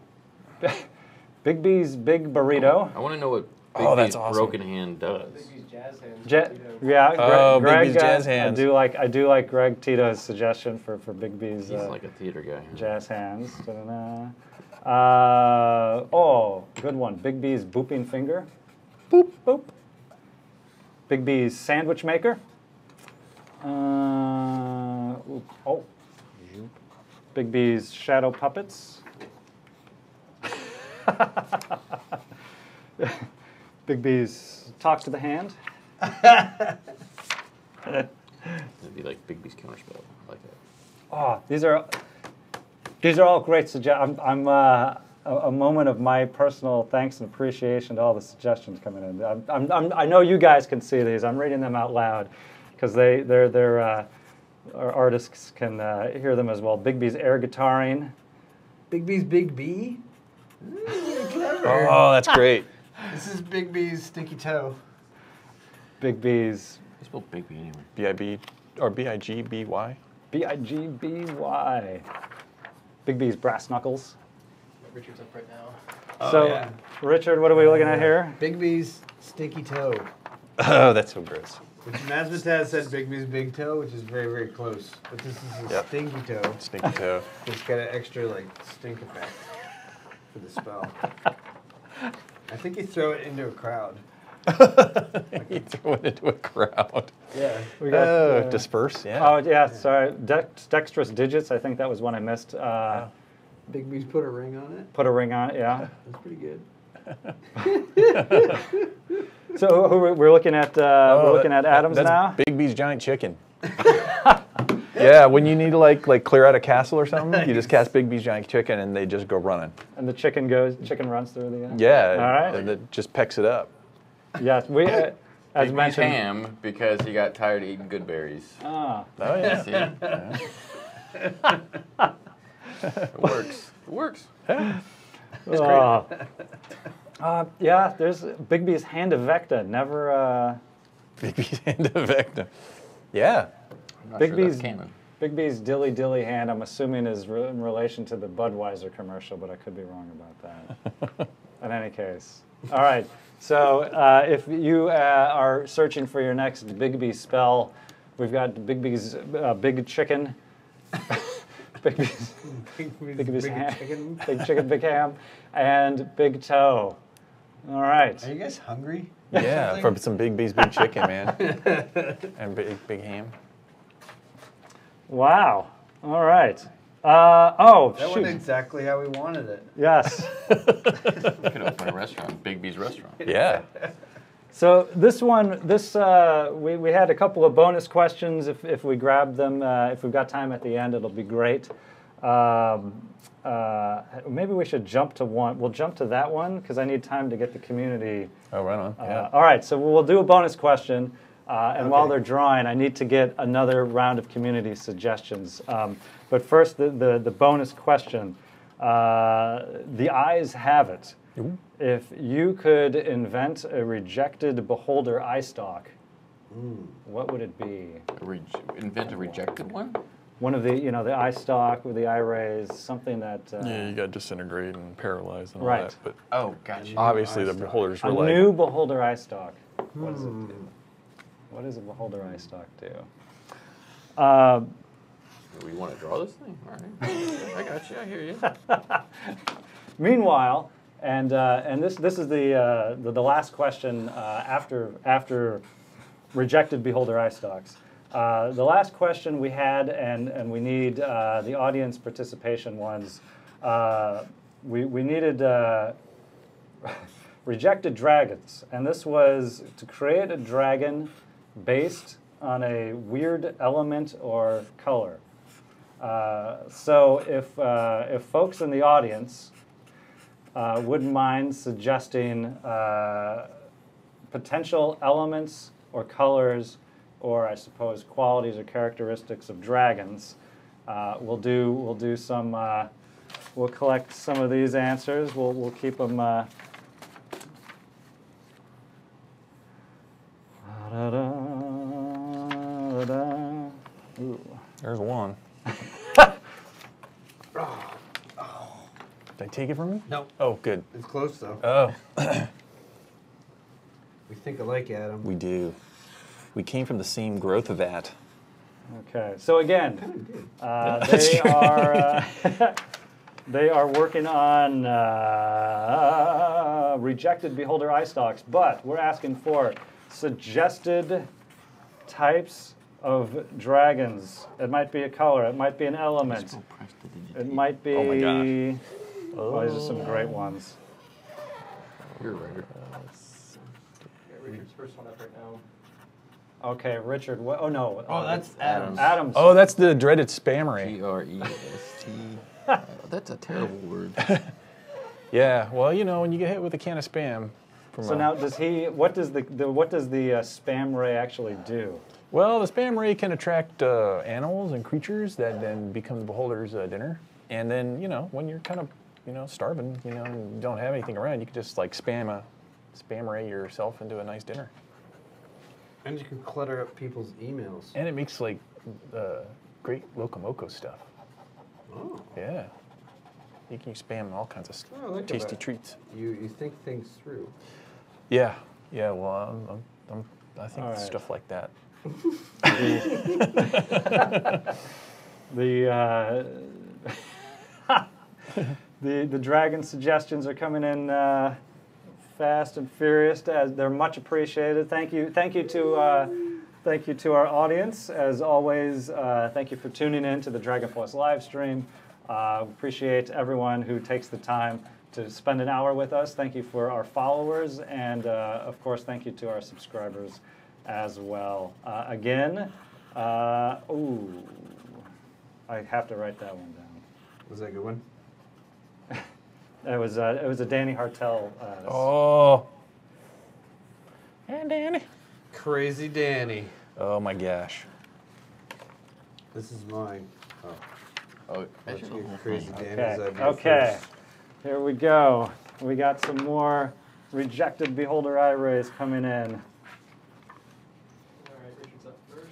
Bigby's big burrito. I want to know what Big Oh, B's that's awesome. broken hand does. Bigby's jazz hands. Yeah, Oh, Greg, Big B's jazz hands. I do like Greg Tito's suggestion for Big B's He's like a theater guy. jazz hands. Da-da-da. Oh, good one. Big B's booping finger. Boop boop. Big B's sandwich maker. Oh. Big B's shadow puppets. Big B's talks to the hand. It'd be like Big B's counterspell. I like that. Oh, these are all great suggestions. I'm a moment of my personal thanks and appreciation to all the suggestions coming in. I know you guys can see these. I'm reading them out loud because our artists can hear them as well. Big B's air guitaring. Big B's Big B? Really clever. Oh, that's great. This is Big B's stinky toe. Big B's I spelled Big B anyway. B-I-B or B-I-G-B-Y. B-I-G-B-Y. Big B's brass knuckles. Richard's up right now. Oh, So, yeah. Richard, what are we looking at here? Big B's stinky toe. Oh, that's so gross. Which Mazmataz said Big B's big toe, which is very, very close. But this is a Yep. stinky toe. Stinky toe. It's got an extra, like, stink effect for the spell. I think you throw it into a crowd. You throw it into a crowd. Yeah. We got, Disperse, yeah. Oh, yeah, sorry. Dexterous digits, I think that was one I missed. Big B's put a ring on it. Put a ring on it, yeah. That's pretty good. So we're looking at Adams that's now. Big B's giant chicken. Yeah, when you need to like clear out a castle or something, you just cast Big B's giant chicken and they just go running. And the chicken runs through the. Yeah, All right. and it just pecks it up. Yes, we as Big B's mentioned. ham because he got tired of eating good berries. Ah, Oh yeah. See? It works. It works. Yeah, there's Big B's hand of Vecta. Never. Big B's hand of Vecna. Yeah. I'm not Big sure that's B's canon. Big B's dilly dilly hand. I'm assuming is in relation to the Budweiser commercial, but I could be wrong about that. In any case, all right. So if you are searching for your next Big B spell, we've got Big B's big chicken. Big B's Big Big chicken, big ham, and big toe. All right. Are you guys hungry? Yeah, for some Big B's big chicken, man. And big ham. Wow. All right. That Shoot. went exactly how we wanted it. Yes. We could open a restaurant, Big B's restaurant. Yeah. So this one, we had a couple of bonus questions. If we grab them, if we've got time at the end, it'll be great. Maybe we should jump to one. We'll jump to that one because I need time to get the community. Oh, right on. Yeah. All right, so we'll do a bonus question. And Okay. while they're drawing, I need to get another round of community suggestions. But first, the bonus question. The ayes have it. Ooh. If you could invent a rejected beholder eye stalk, what would it be? Invent a rejected one? One of the, the eye stalk with the eye rays, something that... Yeah, you got disintegrate and paralyze and all Right. that. But Oh, gotcha. obviously the eye stalk. beholders were a like, new beholder eye stalk. What does it do? What does a beholder eye stalk do? We want to draw this thing? All right. I got you. I hear you. Meanwhile, and this is the last question after rejected beholder eye stalks. The last question we had, and we need the audience participation ones. We needed rejected dragons, and this was to create a dragon based on a weird element or color. So if folks in the audience wouldn't mind suggesting potential elements or colors, or I suppose qualities or characteristics of dragons, we'll do some. We'll collect some of these answers. We'll keep them. Ooh. there's one. Did I take it from you? No. Oh, good. It's close, though. Oh. We think alike, Adam. We do. We came from the same growth of that. Okay, so again, they are working on rejected beholder eye stalks, but we're asking for suggested types of dragons. It might be a color, it might be an element, it might be. Oh my gosh. Oh, these are some great ones. You're right. Yeah, Richard's first one up right now. Okay, Richard. What? Oh no. Oh, that's Adam's. Adam's. Oh, that's the dreaded spammery. Grest. That's a terrible word. Yeah. Well, you know, when you get hit with a can of spam. So now, does he? What does the spam ray actually do? Well, the spam ray can attract animals and creatures that then become the beholder's dinner. And then, you know, when you're kind of, you know, starving, you know, and you don't have anything around, you can just like spam ray yourself into a nice dinner. And you can clutter up people's emails. And it makes like great locomoco stuff. Oh. Yeah. You can spam all kinds of Oh, I like tasty that. treats. You think things through. Yeah. Yeah. Well, I think All right. stuff like that. The dragon suggestions are coming in fast and furious. As they're much appreciated. Thank you to our audience. As always, thank you for tuning in to the Dragon Plus live stream. Appreciate everyone who takes the time to spend an hour with us. Thank you for our followers, and of course, thank you to our subscribers as well. Again, I have to write that one down. Was that a good one? It was a Danny Hartel. Oh. And Danny. Crazy Danny. Oh my gosh. This is mine. Oh. Oh, Let's get Crazy Danny's Okay. idea Okay. first. Here we go. We got some more rejected beholder eye rays coming in. All right, Richard's up first.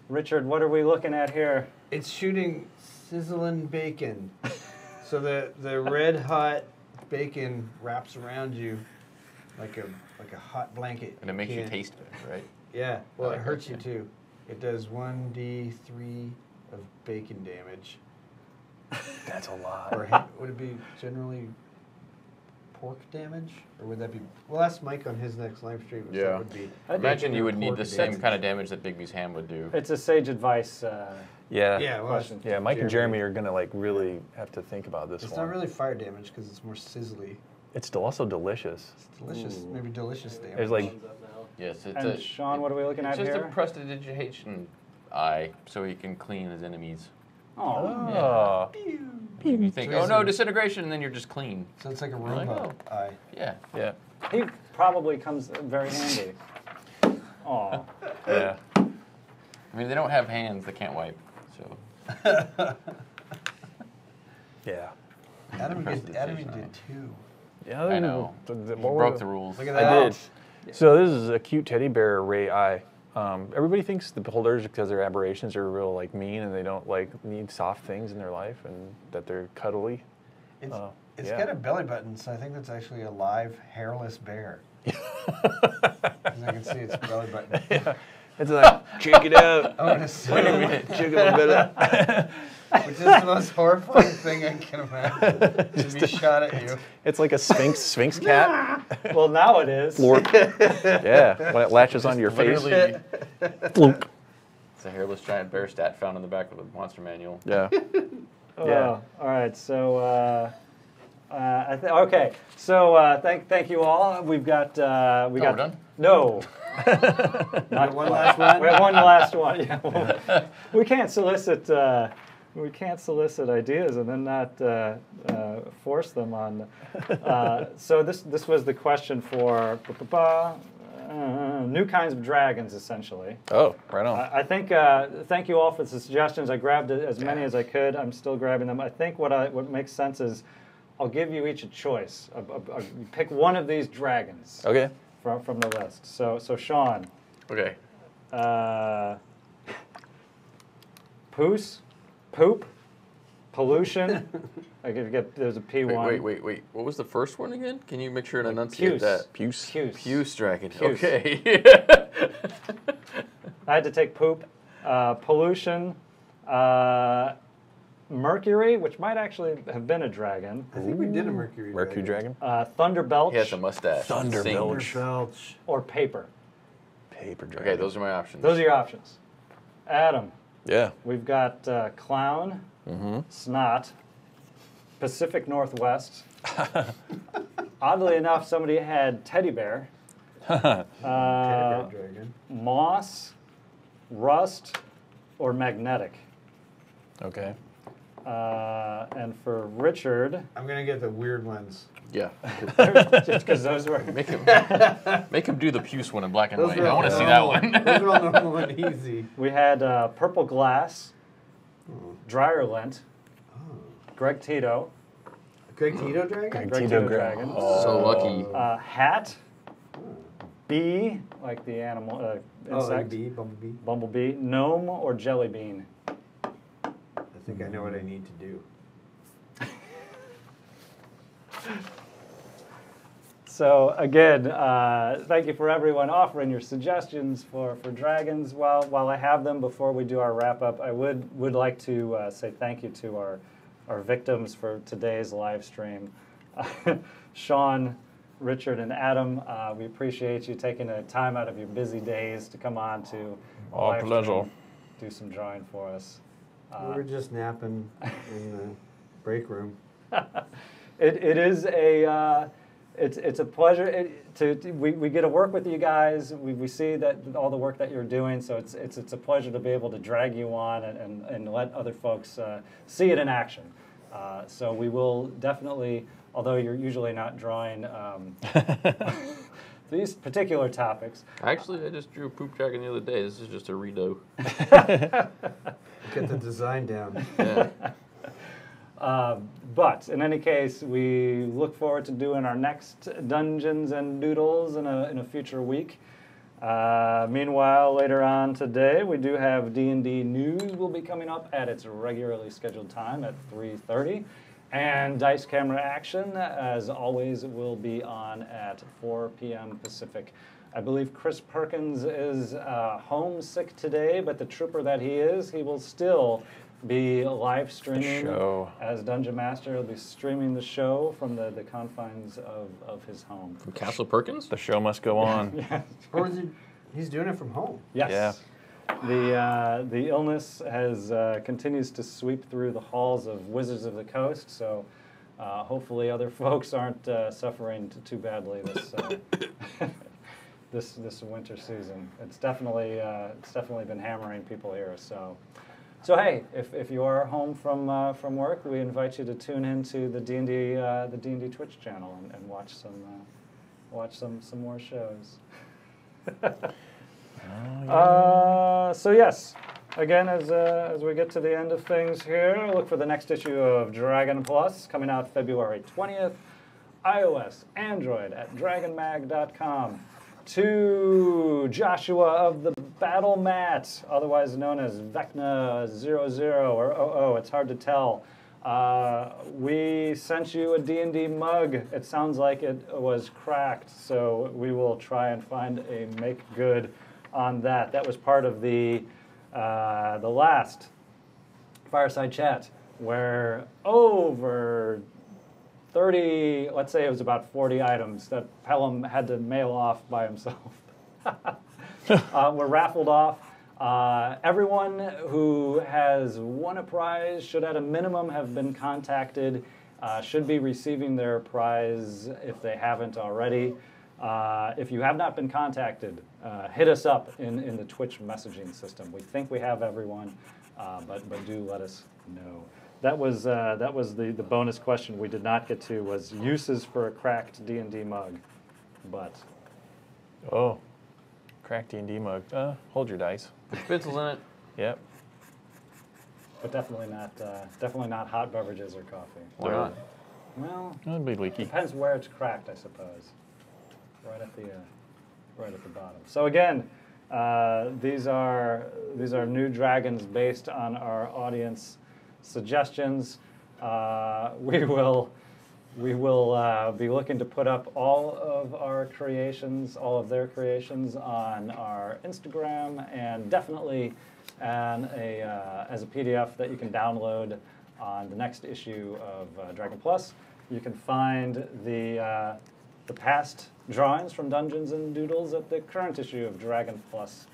Richard, what are we looking at here? It's shooting sizzling bacon. So the red hot bacon wraps around you like a hot blanket. And it makes you can't- taste it, right? Yeah. Well, I it like hurts that, you too. It does 1d3 of bacon damage. That's a lot. Or would it be generally pork damage, or would that be? We'll ask Mike on his next live stream. If Yeah. That would be. Imagine you would need pork the same damage. kind of damage that Bigby's ham would do. It's a sage advice. Yeah. Yeah. Well, Question. Yeah, Mike and Jeremy are gonna like really have to think about this It's one. not really fire damage because it's more sizzly. It's still also delicious. It's delicious, maybe delicious damage. There's like One's up now. Yes, it's And Sean, what are we looking it's at just here? a prestidigitation eye, so he can clean his enemies. Oh, You think, oh no, disintegration, and then you're just clean. So it's like a Like, robot eye. Yeah. yeah, he probably comes very handy. Oh, yeah. I mean, they don't have hands; they can't wipe. So Yeah. Adam did Prestidigitation. two. Yeah, I know. what You were broke the rules. Look at I that. did. So this is a cute teddy bear ray eye. Everybody thinks the beholders, because they're aberrations, are real like mean and they don't like need soft things in their life and that they're cuddly. It's yeah. got a belly button, so I think that's actually a live hairless bear. As I can see, its belly button. Yeah. It's like, check it out. I want to see. Wait a minute, check out my belly. Which is the most horrifying thing I can imagine. To be shot at you. It's like a sphinx cat. well, now it is. Florp. Yeah, when it latches onto your face. Literally, Flunk. it's a hairless giant bear stat found in the back of the monster manual. Yeah. Oh, Yeah. all right. So, okay. So, thank you all. We've got we got we're done? No. Not one last one. We have one last one. Yeah, well, we can't solicit ideas and then not force them on. So this was the question for new kinds of dragons, essentially. Oh, right on. I think thank you all for the suggestions. I grabbed as many as I could. I'm still grabbing them. I think what makes sense is I'll give you each a choice. You pick one of these dragons Okay. from the list. So Sean. Okay. Poos, poop, pollution. There's a P1. Wait. What was the first one again? Can you make sure to enunciate puce. that? Puce. Puce dragon. Puce. Okay. I had to take poop. Pollution. Mercury, which might actually have been a dragon. I think we did a Mercury Dragon. Thunderbelch. He has a mustache. Thunderbelch. Belch. Or paper. Paper dragon. Okay, those are my options. Those are your options. Adam, Yeah. we've got clown, snot, Pacific Northwest. Oddly enough, somebody had teddy bear, Teddy bear dragon. moss, rust, or magnetic. Okay. And for Richard, I'm gonna get the weird ones. Yeah. just because those were Make him do the puce one in black and Those white. are I all want to see that normal. one. Those are all normal and easy. we had purple glass, dryer lint, Greg Tito, Greg Tito dragon? Greg Tito Tito dragon. dragon, So lucky. hat, bee, like the animal Oh, like insect, bee, bumblebee. bumblebee, gnome, or jelly bean. I think I know what I need to do. So again, thank you for everyone offering your suggestions for dragons. While I have them, before we do our wrap up, I would like to say thank you to our victims for today's live stream, Sean, Richard, and Adam. We appreciate you taking the time out of your busy days to come on to Our live pleasure. stream, do some drawing for us. We were just napping in the break room. It is a it's a pleasure we get to work with you guys. We see that all the work that you're doing, so it's a pleasure to be able to drag you on and let other folks see it in action. So we will definitely, although you're usually not drawing these particular topics. Actually, I just drew a poop dragon the other day. This is just a redo. Get the design down. Yeah. But in any case, we look forward to doing our next Dungeons and Doodles in a future week. Meanwhile, later on today, we do have D&D news will be coming up at its regularly scheduled time at 3:30. And Dice Camera Action, as always, will be on at 4 p.m. Pacific. I believe Chris Perkins is homesick today, but the trooper that he is, he will still be live streaming show. as Dungeon Master. He'll be streaming the show from the confines of his home. From Castle Perkins? The show must go on. Yeah. Or is it, he's doing it from home? Yes. Yeah. The illness has continues to sweep through the halls of Wizards of the Coast, so hopefully other folks aren't suffering too badly this winter season. It's definitely been hammering people here. So hey, if you are home from work, we invite you to tune into the D&D Twitch channel and watch some more shows. So yes, again, as we get to the end of things here, look for the next issue of Dragon Plus coming out February 20th. iOS, Android at dragonmag.com. To Joshua of the Battle Mat, otherwise known as Vecna00 or 00, it's hard to tell. We sent you a D&D mug. It sounds like it was cracked, so we will try and find a make good on that. That was part of the last Fireside Chat, where over 30, let's say it was about 40 items that Pelham had to mail off by himself. Were raffled off. Everyone who has won a prize should at a minimum have been contacted, should be receiving their prize if they haven't already. If you have not been contacted, hit us up in the Twitch messaging system. We think we have everyone, but do let us know. That was the bonus question we did not get to, was uses for a cracked D&D mug. But Oh, cracked D&D mug. Hold your dice. Put pencils in it. Yep. definitely not hot beverages or coffee. Why not? Well, It'll be leaky. depends where it's cracked, I suppose. Right at the bottom. So again, these are new dragons based on our audience suggestions. We will be looking to put up all of our creations, all of their creations, on our Instagram, and definitely as a PDF that you can download on the next issue of Dragon Plus. You can find the past drawings from Dungeons and Doodles at the current issue of Dragon Plus,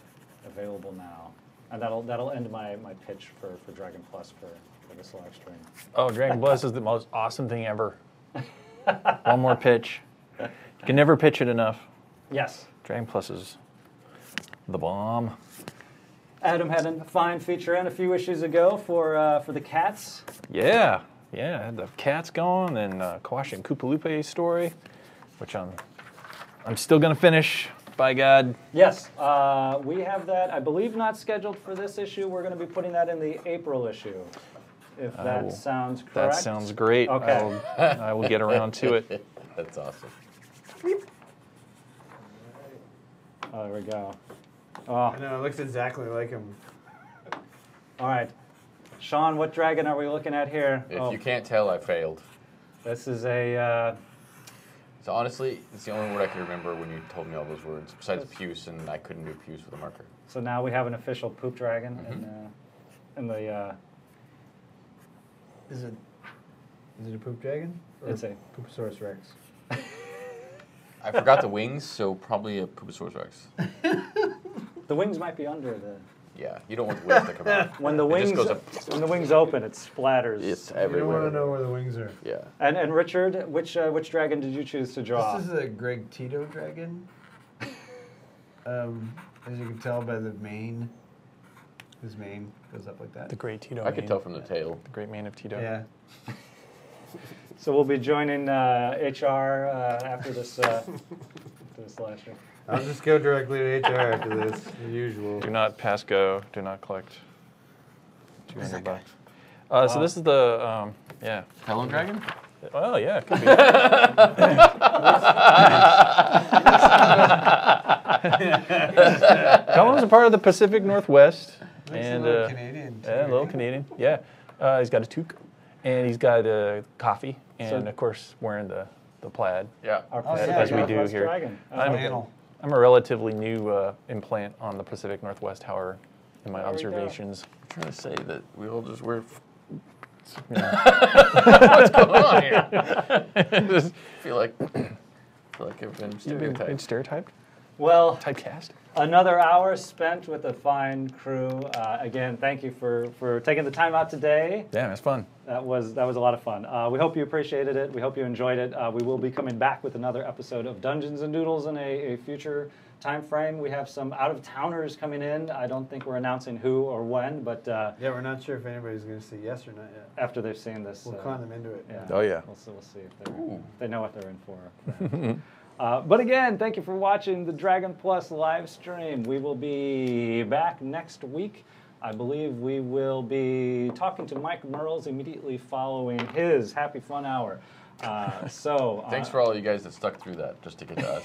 available now. And that'll end my pitch for Dragon Plus for this live stream. Oh, Dragon Plus is the most awesome thing ever. One more pitch. You can never pitch it enough. Yes. Dragon Plus is the bomb. Adam had a fine feature in a few issues ago for the cats. Yeah, I had the cats going, and Kawashi and Koopalupe story, which I'm still gonna finish. By God. Yes, we have that. I believe not scheduled for this issue. We're going to be putting that in the April issue, if that sounds correct. That sounds great. Okay. I will get around to it. That's awesome. Oh, there we go. Oh, I know, it looks exactly like him. all right. Sean, what dragon are we looking at here? If you can't tell, I failed. This is a... So honestly, it's the only word I can remember when you told me all those words, besides puce, and I couldn't do puce with a marker. So now we have an official poop dragon in the... Is it a poop dragon? Or It's a... Pooposaurus Rex. I forgot the wings, so probably a Pooposaurus Rex. The wings might be under the... Yeah, you don't want the wings to come out. When the wings just goes up. when the wings open, it splatters. It's You don't want everywhere. to know where the wings are. Yeah. And Richard, which dragon did you choose to draw? This is a Greg Tito dragon. As you can tell by the mane, his mane goes up like that. The great Tito. I could tell from the tail. The great mane of Tito. Yeah. So we'll be joining HR after this this live stream. I'll just go directly to HR after this, as usual. Do not pass go. Do not collect $200. So this is the yeah. Hello, Dragon? Oh yeah, it could be. Cullen's a part of the Pacific Northwest, And a little Canadian. Too, yeah, a little Canadian. Yeah, he's got a toque, and he's got a coffee, and of course wearing the plaid. Yeah. Our as we do Northwest here. Dragon. I'm a relatively new implant on the Pacific Northwest, however, in my There we go. observations. I'm trying to say that we all just wear... Yeah. What's going on here? I feel like I've been You've been stereotyped. stereotyped? Well, Typecast? another hour spent with a fine crew. Again, thank you for taking the time out today. Yeah, it's fun. That was a lot of fun. We hope you appreciated it. We hope you enjoyed it. We will be coming back with another episode of Dungeons and Doodles in a future time frame. We have some out-of-towners coming in. I don't think we're announcing who or when, but Yeah, we're not sure if anybody's going to say yes or not yet. after they've seen this, We'll con them into it. yeah, Oh, yeah. we'll see if they know what they're in for. But again, thank you for watching the Dragon Plus live stream. We will be back next week. I believe we will be talking to Mike Merles immediately following his Happy Fun Hour. Thanks for all you guys that stuck through that just to get to us.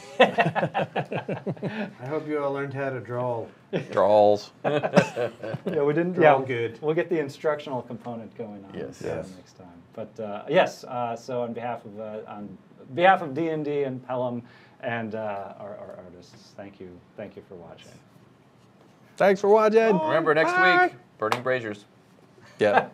I hope you all learned how to draw. Draws. Yeah, we didn't. They're all Yeah, good. We'll get the instructional component going on. Yes. Yes. Next time. But yes. So on behalf of D&D and Pelham and our artists, thank you for watching. Thanks for watching. Remember, next week, Burning Braziers. Yeah.